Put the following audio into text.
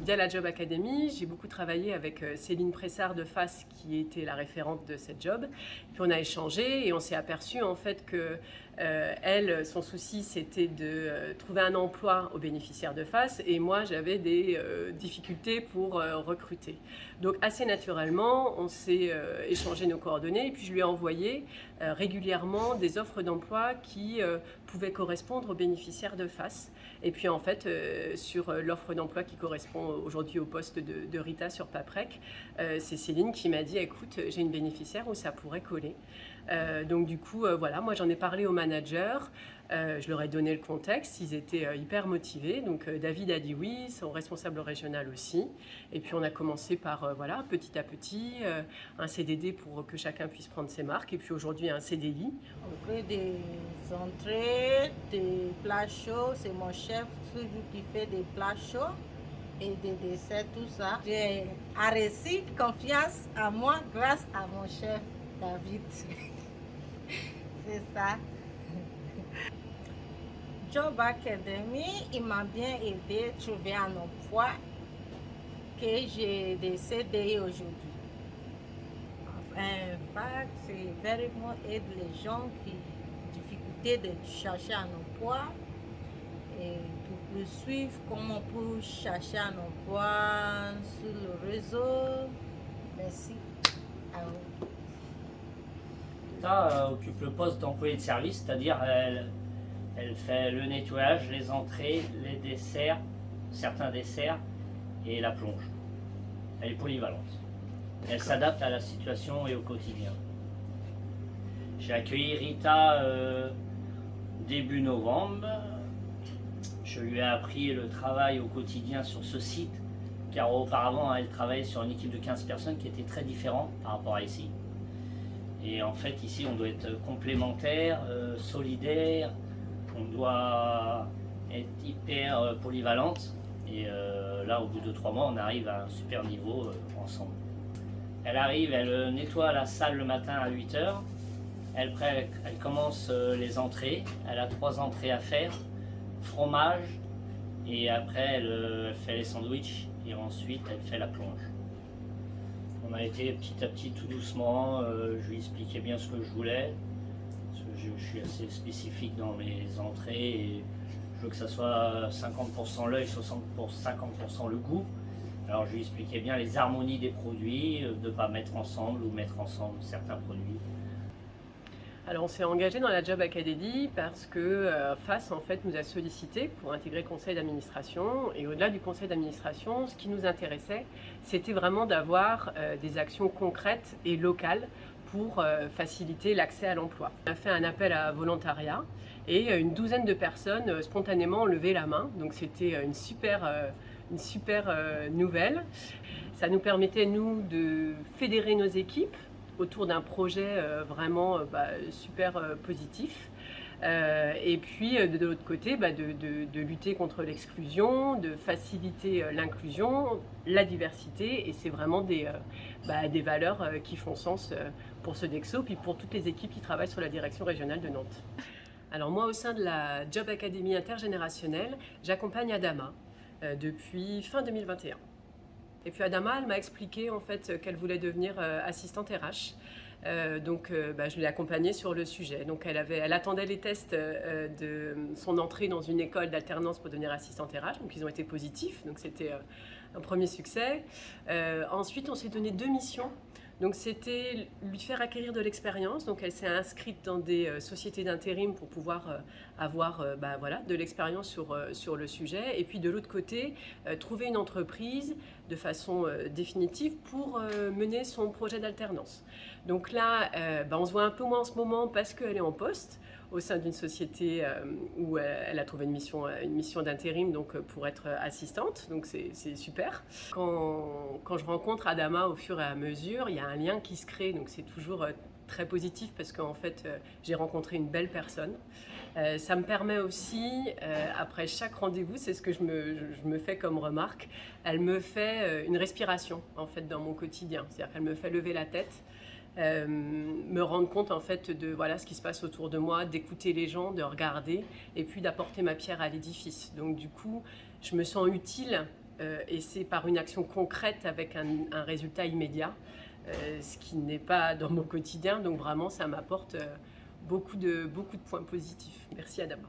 via la Job Academy, j'ai beaucoup travaillé avec Céline Pressard de FAS, qui était la référente de cette job. Puis on a échangé et on s'est aperçu en fait que elle, son souci, c'était de trouver un emploi aux bénéficiaires de FAS, et moi, j'avais des difficultés pour recruter. Donc assez naturellement, on s'est échangé nos coordonnées, et puis je lui ai envoyé régulièrement des offres d'emploi qui pouvaient correspondre aux bénéficiaires de FAS. Et puis en fait, sur l'offre d'emploi qui correspond aujourd'hui au poste de Rita sur Paprec, c'est Céline qui m'a dit, écoute, j'ai une bénéficiaire où ça pourrait coller. Donc du coup, voilà, moi j'en ai parlé aux managers, je leur ai donné le contexte, ils étaient hyper motivés. Donc David a dit oui, son responsable régional aussi. Et puis on a commencé par, voilà, petit à petit, un CDD pour que chacun puisse prendre ses marques. Et puis aujourd'hui, un CDI. On fait des entrées, des plats chauds, c'est mon chef toujours qui fait des plats chauds et des desserts, tout ça. J'ai reçu confiance à moi grâce à mon chef David. C'est ça. Job Academy, il m'a bien aidé à trouver un emploi que j'ai des CDI aujourd'hui. En fait, c'est vraiment aide les gens qui ont difficulté de chercher un emploi et pour le suivre, comment on peut chercher un emploi sur le réseau. Merci à vous. Rita occupe le poste d'employé de service, c'est-à-dire elle fait le nettoyage, les entrées, les desserts, certains desserts et la plonge. Elle est polyvalente. Elle s'adapte à la situation et au quotidien. J'ai accueilli Rita début novembre. Je lui ai appris le travail au quotidien sur ce site, car auparavant elle travaillait sur une équipe de 15 personnes qui était très différente par rapport à ici. Et en fait ici on doit être complémentaire, solidaire, on doit être hyper polyvalente. Et là au bout de 3 mois on arrive à un super niveau ensemble. Elle arrive, elle nettoie la salle le matin à 8 h. Elle commence les entrées, elle a 3 entrées à faire, fromage, et après elle fait les sandwichs et ensuite elle fait la plonge. On a été petit à petit, tout doucement, je lui expliquais bien ce que je voulais, parce que je suis assez spécifique dans mes entrées et je veux que ça soit 50% l'œil, 50% le goût. Alors je lui expliquais bien les harmonies des produits, de ne pas mettre ensemble ou mettre ensemble certains produits. Alors on s'est engagé dans la Job Academy parce que FAS en fait nous a sollicité pour intégrer le conseil d'administration, et au-delà du conseil d'administration, ce qui nous intéressait, c'était vraiment d'avoir des actions concrètes et locales pour faciliter l'accès à l'emploi. On a fait un appel à volontariat et une douzaine de personnes spontanément ont levé la main, donc c'était une super nouvelle. Ça nous permettait, nous, de fédérer nos équipes autour d'un projet vraiment super positif. Et puis de l'autre côté, de lutter contre l'exclusion, de faciliter l'inclusion, la diversité, et c'est vraiment des valeurs qui font sens pour Sodexo, puis pour toutes les équipes qui travaillent sur la direction régionale de Nantes. Alors moi, au sein de la Job Academy intergénérationnelle, j'accompagne Adama depuis fin 2021. Et puis Adama, elle m'a expliqué en fait qu'elle voulait devenir assistante RH. Je l'ai accompagnée sur le sujet. Donc elle attendait les tests de son entrée dans une école d'alternance pour devenir assistante RH. Donc ils ont été positifs. Donc c'était un premier succès. Ensuite, on s'est donné 2 missions. Donc c'était lui faire acquérir de l'expérience. Donc elle s'est inscrite dans des sociétés d'intérim pour pouvoir avoir de l'expérience sur le sujet. Et puis de l'autre côté, trouver une entreprise de façon définitive pour mener son projet d'alternance. Donc là, on se voit un peu moins en ce moment parce qu'elle est en poste au sein d'une société où elle a trouvé une mission d'intérim pour être assistante, donc c'est super. Quand je rencontre Adama au fur et à mesure, il y a un lien qui se crée, donc c'est toujours très positif parce qu'en fait j'ai rencontré une belle personne. Ça me permet aussi, après chaque rendez-vous, c'est ce que je me fais comme remarque, elle me fait une respiration en fait dans mon quotidien, c'est-à-dire qu'elle me fait lever la tête. Me rendre compte en fait de ce qui se passe autour de moi, d'écouter les gens, de regarder et puis d'apporter ma pierre à l'édifice. Donc du coup, je me sens utile et c'est par une action concrète avec un résultat immédiat, ce qui n'est pas dans mon quotidien. Donc vraiment, ça m'apporte beaucoup de points positifs. Merci Adama.